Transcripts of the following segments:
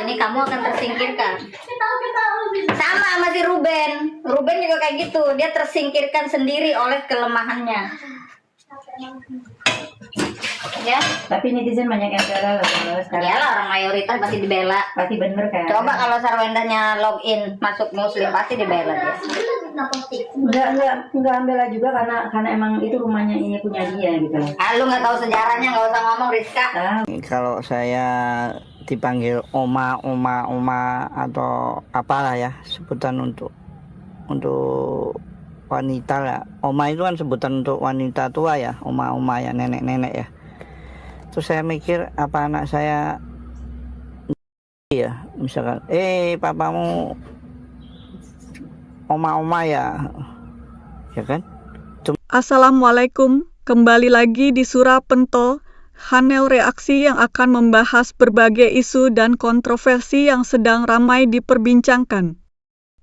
Ini kamu akan tersingkirkan. Sama sama si Ruben. Ruben juga kayak gitu. Dia tersingkirkan sendiri oleh kelemahannya. Ya. Tapi netizen banyak yang bela loh sekarang. Iyalah, orang mayoritas pasti dibela. Pasti bener kan? Coba kalau Sarwendanya login masuk muslim pasti dibela dia. Enggak bela juga karena emang itu rumahnya ini punya dia gitu. Ah, lu nggak tahu sejarahnya, nggak usah ngomong, Rizka. Kalau saya dipanggil oma atau apalah ya sebutan untuk wanita lah. Oma itu kan sebutan untuk wanita tua ya, oma ya, nenek ya. Terus saya mikir apa anak saya ya, misalkan papamu oma ya kan. Assalamualaikum, kembali lagi di Surah Pentol, Hanel reaksi yang akan membahas berbagai isu dan kontroversi yang sedang ramai diperbincangkan.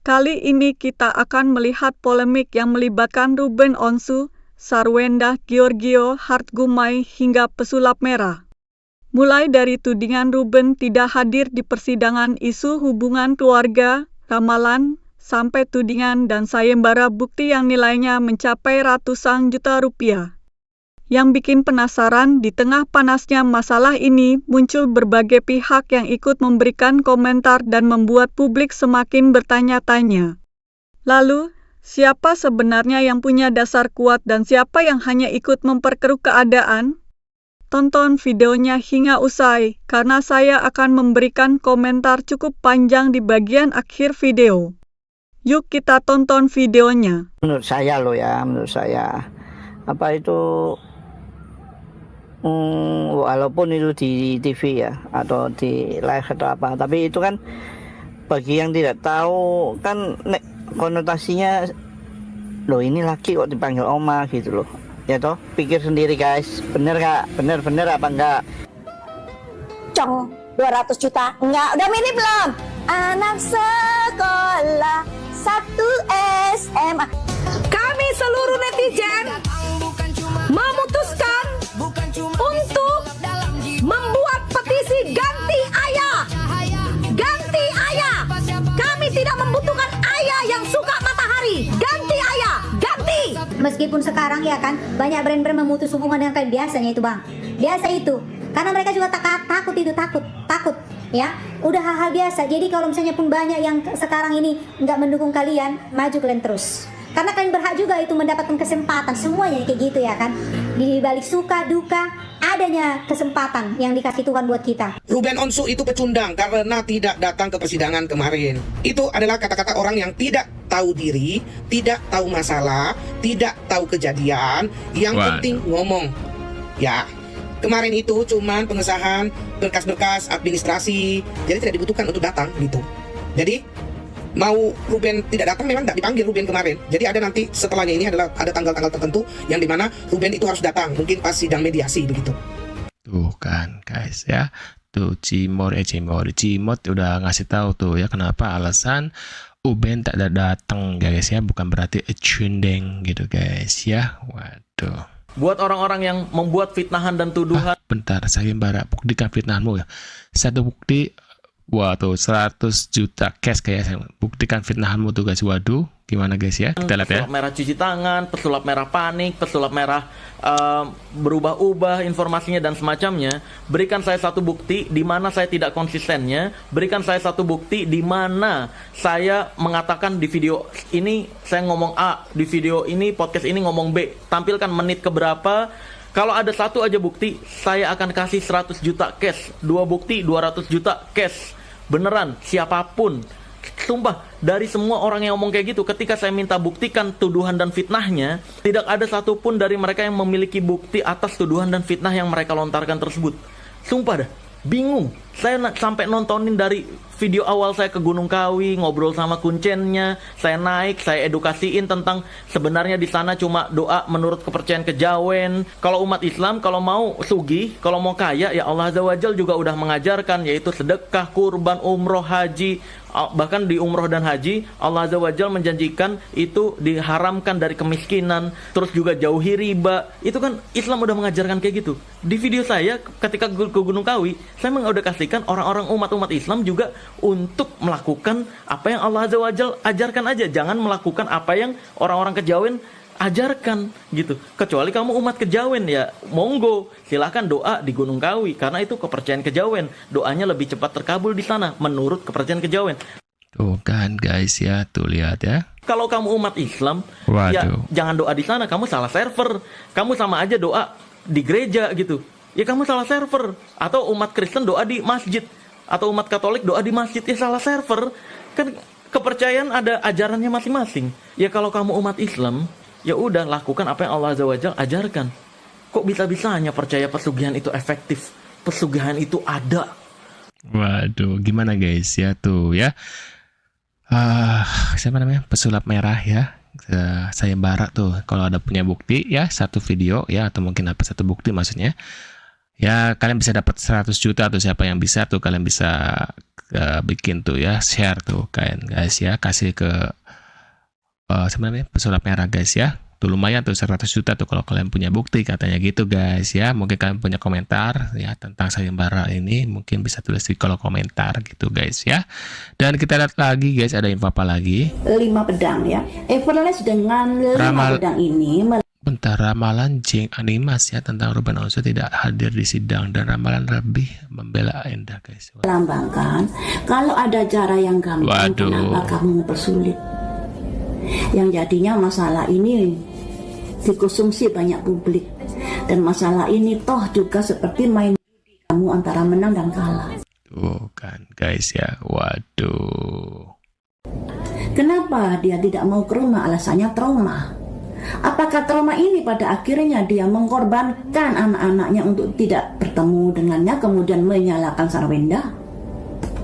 Kali ini kita akan melihat polemik yang melibatkan Ruben Onsu, Sarwenda Giorgio Hartgumai hingga pesulap merah. Mulai dari tudingan Ruben tidak hadir di persidangan isu hubungan keluarga, ramalan, sampai tudingan dan sayembara bukti yang nilainya mencapai ratusan juta rupiah. Yang bikin penasaran, di tengah panasnya masalah ini muncul berbagai pihak yang ikut memberikan komentar dan membuat publik semakin bertanya-tanya. Lalu, siapa sebenarnya yang punya dasar kuat dan siapa yang hanya ikut memperkeruh keadaan? Tonton videonya hingga usai, karena saya akan memberikan komentar cukup panjang di bagian akhir video. Yuk kita tonton videonya. Menurut saya apa itu walaupun itu di TV ya atau di live atau apa, tapi itu kan bagi yang tidak tahu kan konotasinya, loh ini laki kok dipanggil oma gitu loh ya toh. Pikir sendiri guys, bener gak? Bener apa enggak? Cong 200 juta enggak, udah mini belum? Anak sekolah 1 SMA. Kami seluruh netizen memutuskan untuk membuat petisi ganti ayah. Ganti ayah. Kami tidak membutuhkan ayah yang suka matahari. Ganti ayah. Ganti. Meskipun sekarang ya kan banyak brand-brand memutus hubungan dengan kalian, biasanya itu bang, biasa itu karena mereka juga takut ya, udah hal-hal biasa. Jadi kalau misalnya pun banyak yang sekarang ini nggak mendukung kalian, maju kalian terus karena kalian berhak juga itu mendapatkan kesempatan, semuanya kayak gitu ya kan. Di balik suka duka adanya kesempatan yang dikasih Tuhan buat kita. Ruben Onsu itu pecundang karena tidak datang ke persidangan kemarin. Itu adalah kata-kata orang yang tidak tahu diri, tidak tahu masalah, tidak tahu kejadian, yang penting ngomong. Ya, kemarin itu cuman pengesahan berkas-berkas administrasi, jadi tidak dibutuhkan untuk datang gitu. Jadi mau Ruben tidak datang memang tidak dipanggil Ruben kemarin. Jadi ada nanti setelahnya ini ada tanggal-tanggal tertentu yang dimana Ruben itu harus datang, mungkin pas sidang mediasi begitu. Tuh kan guys ya, tuh Cimot udah ngasih tahu tuh ya kenapa alasan Ruben tak datang guys ya, bukan berarti cundeng gitu guys ya. Waduh. Buat orang-orang yang membuat fitnahan dan tuduhan. Bentar, sayembara, buktikan fitnahanmu ya. Satu bukti, wah tuh 100 juta cash kayak saya. Buktikan fitnahanmu tuh guys. Waduh, gimana guys ya? Kita lihat ya. Pesulap merah cuci tangan, pesulap merah panik, pesulap merah berubah-ubah informasinya dan semacamnya. Berikan saya satu bukti di mana saya tidak konsistennya. Berikan saya satu bukti di mana saya mengatakan di video ini saya ngomong A, di video ini podcast ini ngomong B. Tampilkan menit keberapa. Kalau ada satu aja bukti, saya akan kasih 100 juta cash. 2 bukti 200 juta cash. Beneran, siapapun. Sumpah, dari semua orang yang ngomong kayak gitu, ketika saya minta buktikan tuduhan dan fitnahnya, tidak ada satupun dari mereka yang memiliki bukti atas tuduhan dan fitnah yang mereka lontarkan tersebut. Sumpah dah, bingung. Saya sampai nontonin dari video awal saya ke Gunung Kawi, ngobrol sama kuncennya, saya naik, saya edukasiin tentang sebenarnya di sana cuma doa menurut kepercayaan kejawen. Kalau umat Islam, kalau mau sugih, kalau mau kaya, ya Allah Azza wa Jalla juga udah mengajarkan, yaitu sedekah, kurban, umroh, haji. Bahkan di umroh dan haji, Allah Azza wa Jalla menjanjikan itu diharamkan dari kemiskinan, terus juga jauhi riba. Itu kan Islam udah mengajarkan kayak gitu. Di video saya ketika ke Gunung Kawi, saya mengedukasikan orang-orang umat Islam juga untuk melakukan apa yang Allah Azza wa Jalla ajarkan aja. Jangan melakukan apa yang orang-orang kejawen ajarkan gitu. Kecuali kamu umat kejawen, ya monggo silahkan doa di Gunung Kawi, karena itu kepercayaan kejawen, doanya lebih cepat terkabul di sana menurut kepercayaan kejawen. Tuh kan guys ya, tuh lihat ya. Kalau kamu umat Islam, Waduh. ya jangan doa di sana, kamu salah server. Kamu sama aja doa di gereja gitu, ya kamu salah server. Atau umat Kristen doa di masjid, atau umat Katolik doa di masjid, ya salah server. Kan kepercayaan ada ajarannya masing-masing. Ya kalau kamu umat Islam, ya udah lakukan apa yang Allah Azza wa Jalla ajarkan. Kok bisa-bisanya percaya pesugihan itu efektif? Pesugihan itu ada. Waduh, gimana guys ya tuh ya. Siapa namanya? Pesulap merah ya. Sayembara tuh. Kalau ada punya bukti ya, satu video ya, atau mungkin apa satu bukti maksudnya. Ya kalian bisa dapat 100 juta atau siapa yang bisa tuh, kalian bisa bikin tuh ya, share tuh kalian guys ya, kasih ke sebenarnya pesulap merah guys ya. Tuh lumayan tuh 100 juta tuh kalau kalian punya bukti katanya gitu guys ya. Mungkin kalian punya komentar ya tentang sayembara ini, mungkin bisa tulis di kolom komentar gitu guys ya. Dan kita lihat lagi guys, ada info apa lagi? 5 pedang ya. Everlast dengan 5 pedang ini bentar, ramalan Jeng Animas ya tentang Ruben Onsu tidak hadir di sidang, dan ramalan lebih membela Endah guys. melambangkan kalau ada cara yang gampang, Waduh. kenapa kamu mempersulit? Yang jadinya masalah ini dikonsumsi banyak publik, dan masalah ini toh juga seperti main kamu antara menang dan kalah. Tuh kan guys ya, waduh. Kenapa dia tidak mau ke rumah? Alasannya trauma. Apakah trauma ini pada akhirnya dia mengorbankan anak-anaknya untuk tidak bertemu dengannya, kemudian menyalakan Sarwenda?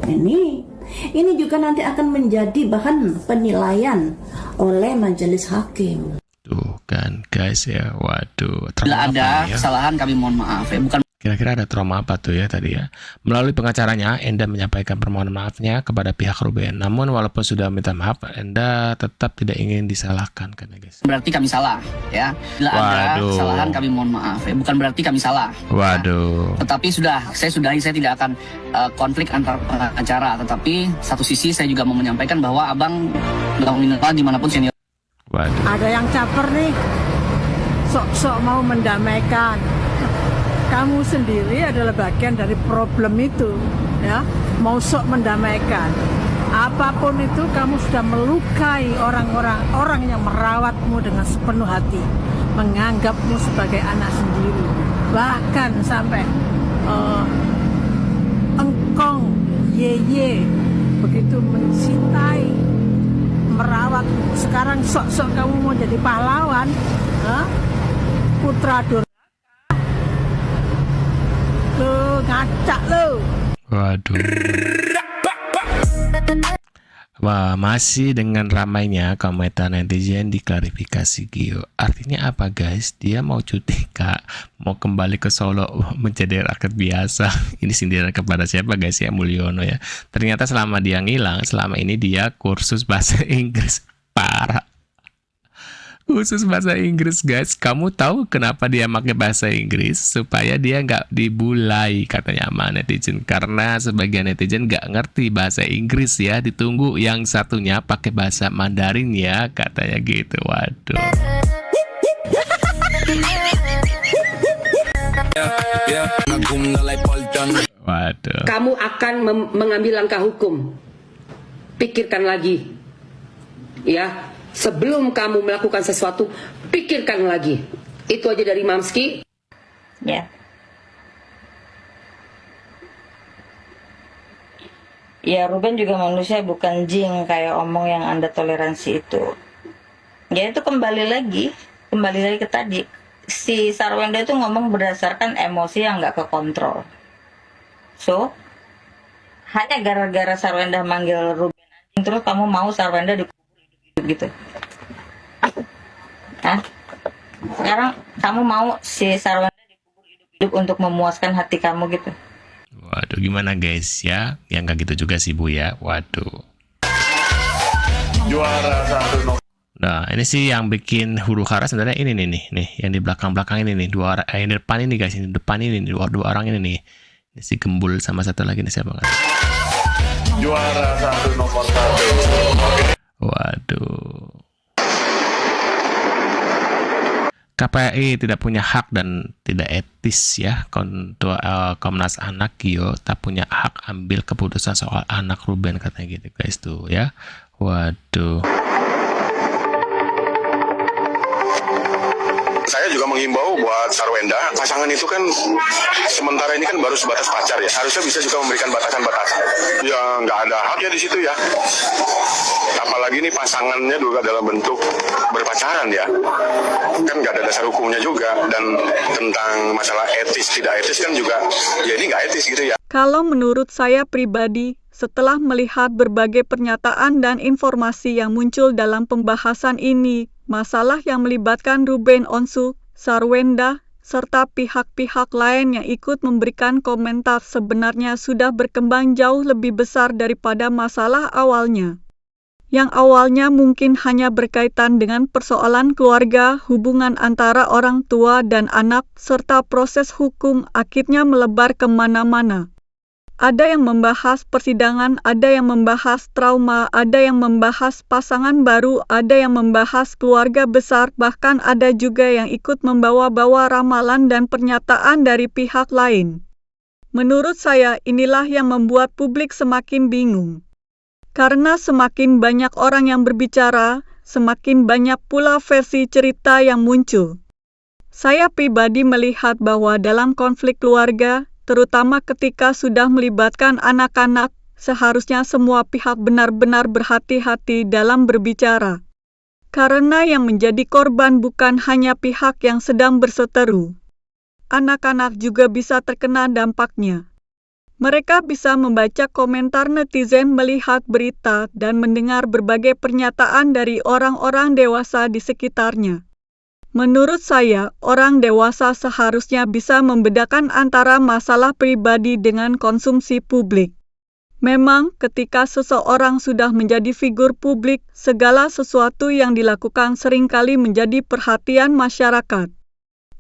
Ini juga nanti akan menjadi bahan penilaian oleh majelis hakim. Tuh kan guys ya, waduh. Bila ada ya? kesalahan kami mohon maaf ya, bukan Kira-kira ada trauma apa tuh ya tadi ya? Melalui pengacaranya, Enda menyampaikan permohonan maafnya kepada pihak Ruben. Namun walaupun sudah minta maaf, Enda tetap tidak ingin disalahkan kan ya guys. berarti kami salah ya. Bila ada Waduh. kesalahan kami mohon maaf ya, bukan berarti kami salah. Waduh. Tetapi saya tidak akan konflik antar pengacara. Tetapi satu sisi saya juga mau menyampaikan bahwa abang dimanapun senior. Waduh. Ada yang caper nih, sok-sok mau mendamaikan. Kamu sendiri adalah bagian dari problem itu, ya. Mau sok mendamaikan. Apapun itu, kamu sudah melukai orang yang merawatmu dengan sepenuh hati, menganggapmu sebagai anak sendiri, bahkan sampai engkong, yeye, begitu mencintai, merawatmu. Sekarang sok-sok kamu mau jadi pahlawan, putra durhaka. Lo ngacak lo. Waduh. Wah, masih dengan ramainya komentar netizen diklarifikasi Gio. Artinya apa guys? Dia mau cuti kak? Mau kembali ke Solo menjadi rakyat biasa? Ini sindiran kepada siapa guys ya? Mulyono ya. Ternyata selama dia ngilang, selama ini dia kursus bahasa Inggris. Parah. Khusus bahasa Inggris guys. Kamu tahu kenapa dia pakai bahasa Inggris? Supaya dia nggak dibulai katanya sama netizen. Karena sebagian netizen nggak ngerti bahasa Inggris ya. Ditunggu yang satunya pakai bahasa Mandarin ya, katanya gitu. Waduh. Waduh. Kamu akan mengambil langkah hukum. Pikirkan lagi. Ya. Sebelum kamu melakukan sesuatu, pikirkan lagi. Itu aja dari Mamski. Ya. Ya, Ruben juga manusia, bukan jin kayak omong yang Anda toleransi itu. Ya, itu kembali lagi ke tadi. Si Sarwenda itu ngomong berdasarkan emosi yang nggak kekontrol. So, hanya gara-gara Sarwenda manggil Ruben anjing terus kamu mau Sarwenda dikubur hidup gitu? Hah? Sekarang kamu mau si Sarwenda dikubur hidup untuk memuaskan hati kamu gitu? Waduh, gimana guys ya? Yang kayak gitu juga sih Bu ya. Waduh. Juara 1 Nah, ini sih yang bikin huru hara sebenarnya ini nih, yang di belakang-belakang ini nih, yang di depan ini guys, ini depan ini dua orang ini nih. Ini si Gembul sama satu lagi nih siapa nggak? Juara 1 nomor 1. Waduh. KPI tidak punya hak dan tidak etis ya. Komnas Anak Gio tak punya hak ambil keputusan soal anak Ruben katanya gitu guys tuh ya. Waduh. Saya juga menghimbau buat Sarwenda, pasangan itu kan sementara ini kan baru sebatas pacar ya. Harusnya bisa juga memberikan batasan-batasan. Ya nggak ada hak ya di situ ya. Apalagi nih pasangannya juga dalam bentuk berpacaran ya. Kan nggak ada dasar hukumnya juga. Dan tentang masalah etis tidak etis kan juga ya ini nggak etis gitu ya. Kalau menurut saya pribadi, setelah melihat berbagai pernyataan dan informasi yang muncul dalam pembahasan ini, masalah yang melibatkan Ruben Onsu, Sarwenda, serta pihak-pihak lain yang ikut memberikan komentar sebenarnya sudah berkembang jauh lebih besar daripada masalah awalnya. Yang awalnya mungkin hanya berkaitan dengan persoalan keluarga, hubungan antara orang tua dan anak, serta proses hukum akhirnya melebar kemana-mana. Ada yang membahas persidangan, ada yang membahas trauma, ada yang membahas pasangan baru, ada yang membahas keluarga besar, bahkan ada juga yang ikut membawa-bawa ramalan dan pernyataan dari pihak lain. Menurut saya, inilah yang membuat publik semakin bingung. Karena semakin banyak orang yang berbicara, semakin banyak pula versi cerita yang muncul. Saya pribadi melihat bahwa dalam konflik keluarga, terutama ketika sudah melibatkan anak-anak, seharusnya semua pihak benar-benar berhati-hati dalam berbicara. Karena yang menjadi korban bukan hanya pihak yang sedang berseteru. Anak-anak juga bisa terkena dampaknya. Mereka bisa membaca komentar netizen, melihat berita, dan mendengar berbagai pernyataan dari orang-orang dewasa di sekitarnya. Menurut saya, orang dewasa seharusnya bisa membedakan antara masalah pribadi dengan konsumsi publik. Memang, ketika seseorang sudah menjadi figur publik, segala sesuatu yang dilakukan seringkali menjadi perhatian masyarakat.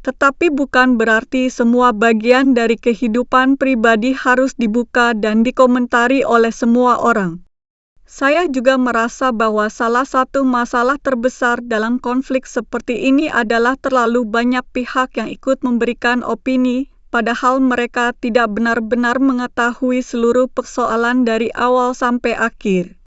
Tetapi bukan berarti semua bagian dari kehidupan pribadi harus dibuka dan dikomentari oleh semua orang. Saya juga merasa bahwa salah satu masalah terbesar dalam konflik seperti ini adalah terlalu banyak pihak yang ikut memberikan opini, padahal mereka tidak benar-benar mengetahui seluruh persoalan dari awal sampai akhir.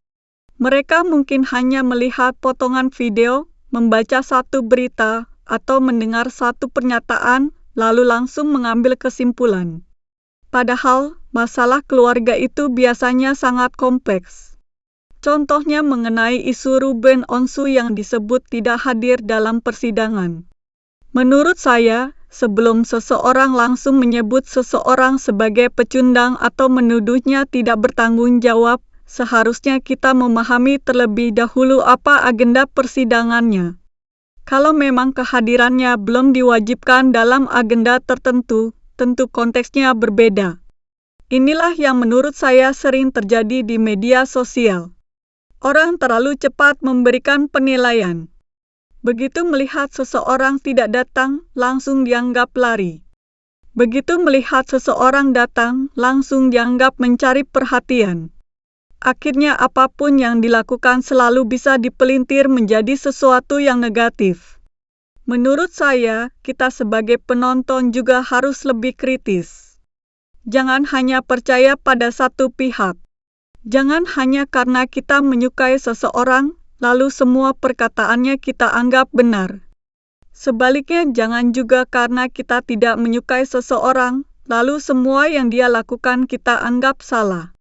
Mereka mungkin hanya melihat potongan video, membaca satu berita, atau mendengar satu pernyataan, lalu langsung mengambil kesimpulan. Padahal, masalah keluarga itu biasanya sangat kompleks. Contohnya mengenai isu Ruben Onsu yang disebut tidak hadir dalam persidangan. Menurut saya, sebelum seseorang langsung menyebut seseorang sebagai pecundang atau menuduhnya tidak bertanggung jawab, seharusnya kita memahami terlebih dahulu apa agenda persidangannya. Kalau memang kehadirannya belum diwajibkan dalam agenda tertentu, tentu konteksnya berbeda. Inilah yang menurut saya sering terjadi di media sosial. Orang terlalu cepat memberikan penilaian. Begitu melihat seseorang tidak datang, langsung dianggap lari. Begitu melihat seseorang datang, langsung dianggap mencari perhatian. Akhirnya apapun yang dilakukan selalu bisa dipelintir menjadi sesuatu yang negatif. Menurut saya, kita sebagai penonton juga harus lebih kritis. Jangan hanya percaya pada satu pihak. Jangan hanya karena kita menyukai seseorang, lalu semua perkataannya kita anggap benar. Sebaliknya, jangan juga karena kita tidak menyukai seseorang, lalu semua yang dia lakukan kita anggap salah.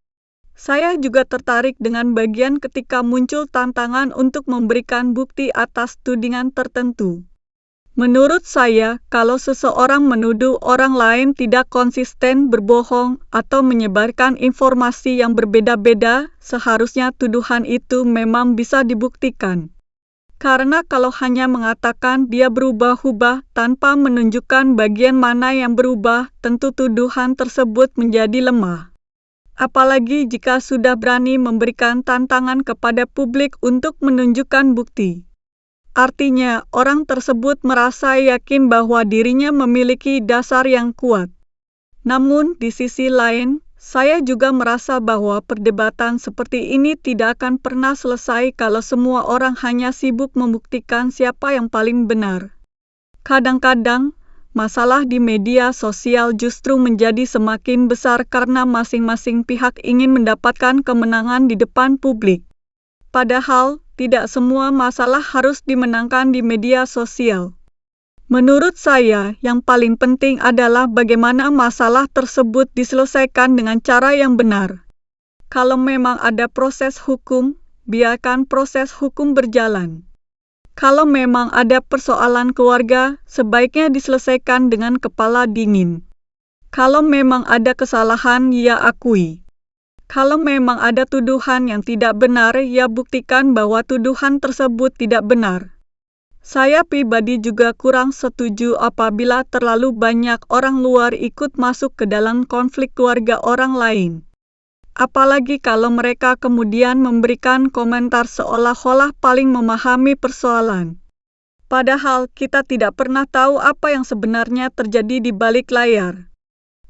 Saya juga tertarik dengan bagian ketika muncul tantangan untuk memberikan bukti atas tudingan tertentu. Menurut saya, kalau seseorang menuduh orang lain tidak konsisten berbohong atau menyebarkan informasi yang berbeda-beda, seharusnya tuduhan itu memang bisa dibuktikan. Karena kalau hanya mengatakan dia berubah-ubah tanpa menunjukkan bagian mana yang berubah, tentu tuduhan tersebut menjadi lemah. Apalagi jika sudah berani memberikan tantangan kepada publik untuk menunjukkan bukti. Artinya, orang tersebut merasa yakin bahwa dirinya memiliki dasar yang kuat. Namun, di sisi lain, saya juga merasa bahwa perdebatan seperti ini tidak akan pernah selesai kalau semua orang hanya sibuk membuktikan siapa yang paling benar. Kadang-kadang, masalah di media sosial justru menjadi semakin besar karena masing-masing pihak ingin mendapatkan kemenangan di depan publik. Padahal, tidak semua masalah harus dimenangkan di media sosial. Menurut saya, yang paling penting adalah bagaimana masalah tersebut diselesaikan dengan cara yang benar. Kalau memang ada proses hukum, biarkan proses hukum berjalan. Kalau memang ada persoalan keluarga, sebaiknya diselesaikan dengan kepala dingin. Kalau memang ada kesalahan, ya akui. Kalau memang ada tuduhan yang tidak benar, ya buktikan bahwa tuduhan tersebut tidak benar. Saya pribadi juga kurang setuju apabila terlalu banyak orang luar ikut masuk ke dalam konflik keluarga orang lain. Apalagi kalau mereka kemudian memberikan komentar seolah-olah paling memahami persoalan. Padahal kita tidak pernah tahu apa yang sebenarnya terjadi di balik layar.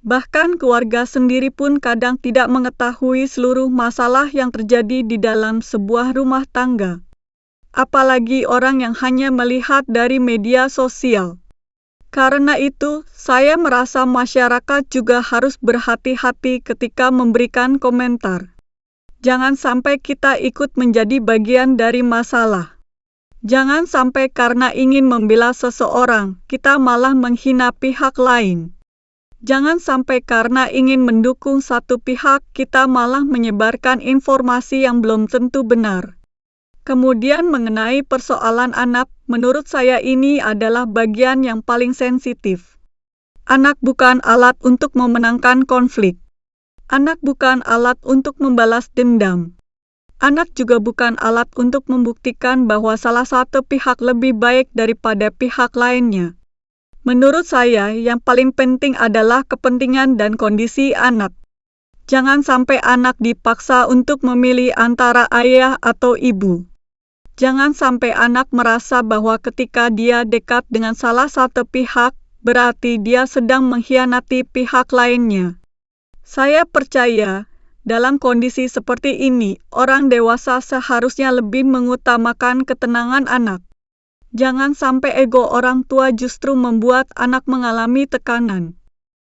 Bahkan keluarga sendiri pun kadang tidak mengetahui seluruh masalah yang terjadi di dalam sebuah rumah tangga. Apalagi orang yang hanya melihat dari media sosial. Karena itu, saya merasa masyarakat juga harus berhati-hati ketika memberikan komentar. Jangan sampai kita ikut menjadi bagian dari masalah. Jangan sampai karena ingin membela seseorang, kita malah menghina pihak lain. Jangan sampai karena ingin mendukung satu pihak, kita malah menyebarkan informasi yang belum tentu benar. Kemudian mengenai persoalan anak, menurut saya ini adalah bagian yang paling sensitif. Anak bukan alat untuk memenangkan konflik. Anak bukan alat untuk membalas dendam. Anak juga bukan alat untuk membuktikan bahwa salah satu pihak lebih baik daripada pihak lainnya. Menurut saya, yang paling penting adalah kepentingan dan kondisi anak. Jangan sampai anak dipaksa untuk memilih antara ayah atau ibu. Jangan sampai anak merasa bahwa ketika dia dekat dengan salah satu pihak, berarti dia sedang mengkhianati pihak lainnya. Saya percaya, dalam kondisi seperti ini, orang dewasa seharusnya lebih mengutamakan ketenangan anak. Jangan sampai ego orang tua justru membuat anak mengalami tekanan.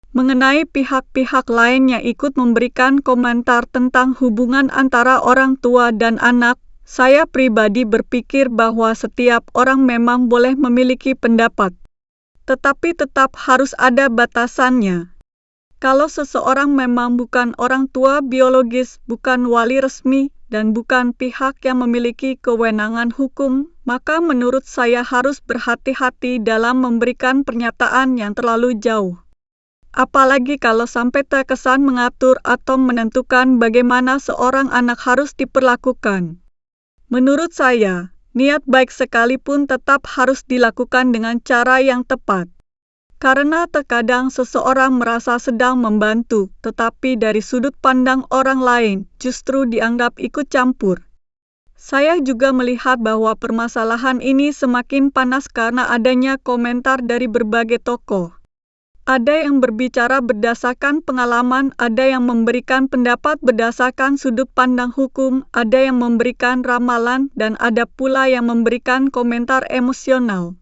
Mengenai pihak-pihak lain yang ikut memberikan komentar tentang hubungan antara orang tua dan anak, saya pribadi berpikir bahwa setiap orang memang boleh memiliki pendapat. Tetapi tetap harus ada batasannya. Kalau seseorang memang bukan orang tua biologis, bukan wali resmi, dan bukan pihak yang memiliki kewenangan hukum, maka menurut saya harus berhati-hati dalam memberikan pernyataan yang terlalu jauh. Apalagi kalau sampai terkesan mengatur atau menentukan bagaimana seorang anak harus diperlakukan. Menurut saya, niat baik sekalipun tetap harus dilakukan dengan cara yang tepat. Karena terkadang seseorang merasa sedang membantu, tetapi dari sudut pandang orang lain justru dianggap ikut campur. Saya juga melihat bahwa permasalahan ini semakin panas karena adanya komentar dari berbagai tokoh. Ada yang berbicara berdasarkan pengalaman, ada yang memberikan pendapat berdasarkan sudut pandang hukum, ada yang memberikan ramalan, dan ada pula yang memberikan komentar emosional.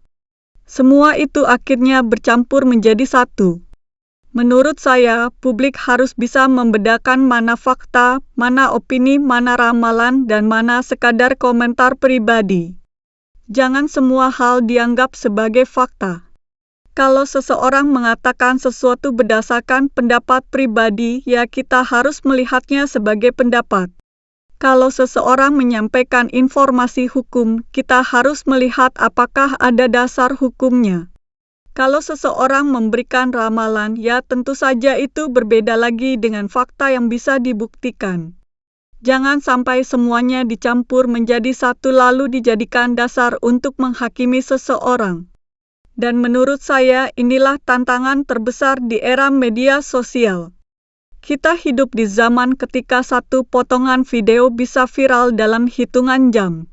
Semua itu akhirnya bercampur menjadi satu. Menurut saya, publik harus bisa membedakan mana fakta, mana opini, mana ramalan, dan mana sekadar komentar pribadi. Jangan semua hal dianggap sebagai fakta. Kalau seseorang mengatakan sesuatu berdasarkan pendapat pribadi, ya kita harus melihatnya sebagai pendapat. Kalau seseorang menyampaikan informasi hukum, kita harus melihat apakah ada dasar hukumnya. Kalau seseorang memberikan ramalan, ya tentu saja itu berbeda lagi dengan fakta yang bisa dibuktikan. Jangan sampai semuanya dicampur menjadi satu lalu dijadikan dasar untuk menghakimi seseorang. Dan menurut saya inilah tantangan terbesar di era media sosial. Kita hidup di zaman ketika satu potongan video bisa viral dalam hitungan jam.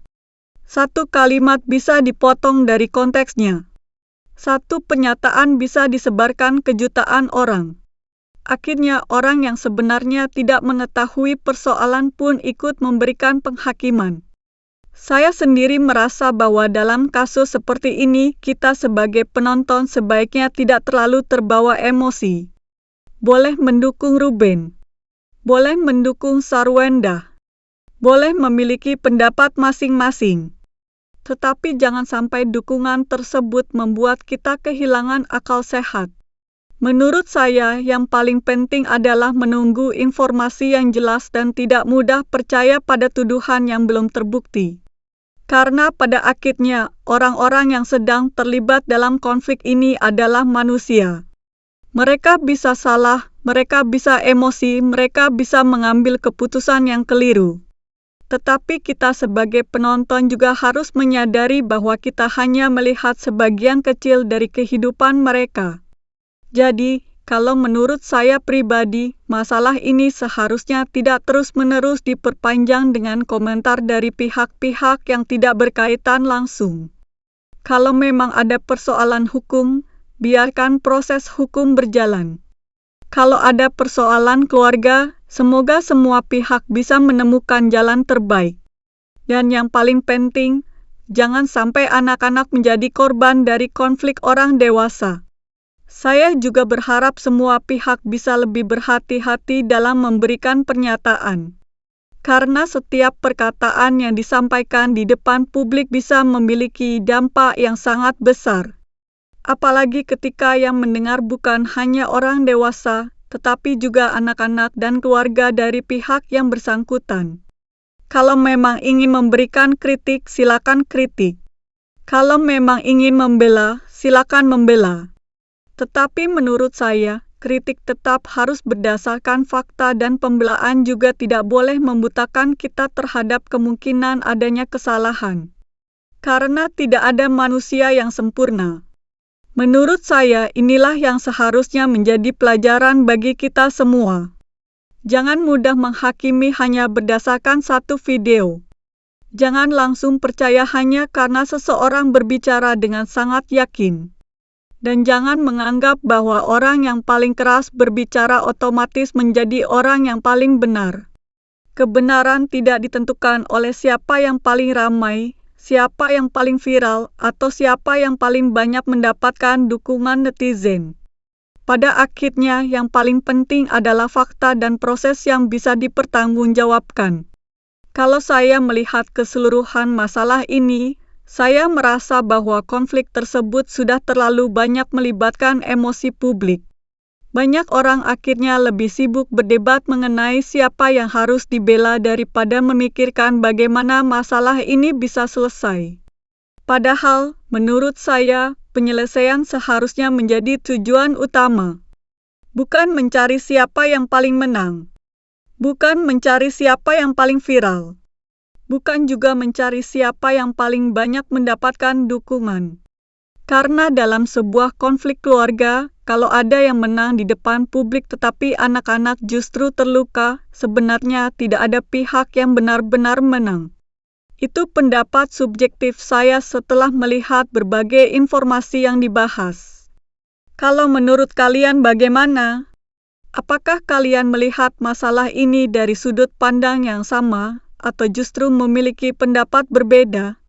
Satu kalimat bisa dipotong dari konteksnya. Satu pernyataan bisa disebarkan ke jutaan orang. Akhirnya orang yang sebenarnya tidak mengetahui persoalan pun ikut memberikan penghakiman. Saya sendiri merasa bahwa dalam kasus seperti ini, kita sebagai penonton sebaiknya tidak terlalu terbawa emosi. Boleh mendukung Ruben, boleh mendukung Sarwenda, boleh memiliki pendapat masing-masing. Tetapi jangan sampai dukungan tersebut membuat kita kehilangan akal sehat. Menurut saya, yang paling penting adalah menunggu informasi yang jelas dan tidak mudah percaya pada tuduhan yang belum terbukti. Karena pada akhirnya, orang-orang yang sedang terlibat dalam konflik ini adalah manusia. Mereka bisa salah, mereka bisa emosi, mereka bisa mengambil keputusan yang keliru. Tetapi kita sebagai penonton juga harus menyadari bahwa kita hanya melihat sebagian kecil dari kehidupan mereka. Jadi, kalau menurut saya pribadi, masalah ini seharusnya tidak terus-menerus diperpanjang dengan komentar dari pihak-pihak yang tidak berkaitan langsung. Kalau memang ada persoalan hukum, biarkan proses hukum berjalan. Kalau ada persoalan keluarga, semoga semua pihak bisa menemukan jalan terbaik. Dan yang paling penting, jangan sampai anak-anak menjadi korban dari konflik orang dewasa. Saya juga berharap semua pihak bisa lebih berhati-hati dalam memberikan pernyataan. Karena setiap perkataan yang disampaikan di depan publik bisa memiliki dampak yang sangat besar. Apalagi ketika yang mendengar bukan hanya orang dewasa, tetapi juga anak-anak dan keluarga dari pihak yang bersangkutan. Kalau memang ingin memberikan kritik, silakan kritik. Kalau memang ingin membela, silakan membela. Tetapi menurut saya, kritik tetap harus berdasarkan fakta dan pembelaan juga tidak boleh membutakan kita terhadap kemungkinan adanya kesalahan. Karena tidak ada manusia yang sempurna. Menurut saya, inilah yang seharusnya menjadi pelajaran bagi kita semua. Jangan mudah menghakimi hanya berdasarkan satu video. Jangan langsung percaya hanya karena seseorang berbicara dengan sangat yakin. Dan jangan menganggap bahwa orang yang paling keras berbicara otomatis menjadi orang yang paling benar. Kebenaran tidak ditentukan oleh siapa yang paling ramai, siapa yang paling viral, atau siapa yang paling banyak mendapatkan dukungan netizen. Pada akhirnya, yang paling penting adalah fakta dan proses yang bisa dipertanggungjawabkan. Kalau saya melihat keseluruhan masalah ini, saya merasa bahwa konflik tersebut sudah terlalu banyak melibatkan emosi publik. Banyak orang akhirnya lebih sibuk berdebat mengenai siapa yang harus dibela daripada memikirkan bagaimana masalah ini bisa selesai. Padahal, menurut saya, penyelesaian seharusnya menjadi tujuan utama. Bukan mencari siapa yang paling menang. Bukan mencari siapa yang paling viral. Bukan juga mencari siapa yang paling banyak mendapatkan dukungan. Karena dalam sebuah konflik keluarga, kalau ada yang menang di depan publik tetapi anak-anak justru terluka, sebenarnya tidak ada pihak yang benar-benar menang. Itu pendapat subjektif saya setelah melihat berbagai informasi yang dibahas. Kalau menurut kalian bagaimana? Apakah kalian melihat masalah ini dari sudut pandang yang sama, atau justru memiliki pendapat berbeda?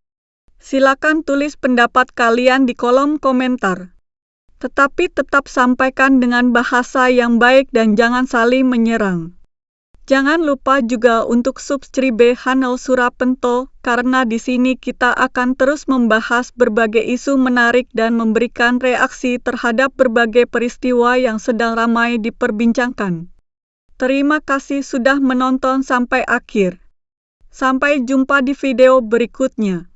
Silakan tulis pendapat kalian di kolom komentar. Tetapi tetap sampaikan dengan bahasa yang baik dan jangan saling menyerang. Jangan lupa juga untuk subscribe channel Surapento, karena di sini kita akan terus membahas berbagai isu menarik dan memberikan reaksi terhadap berbagai peristiwa yang sedang ramai diperbincangkan. Terima kasih sudah menonton sampai akhir. Sampai jumpa di video berikutnya.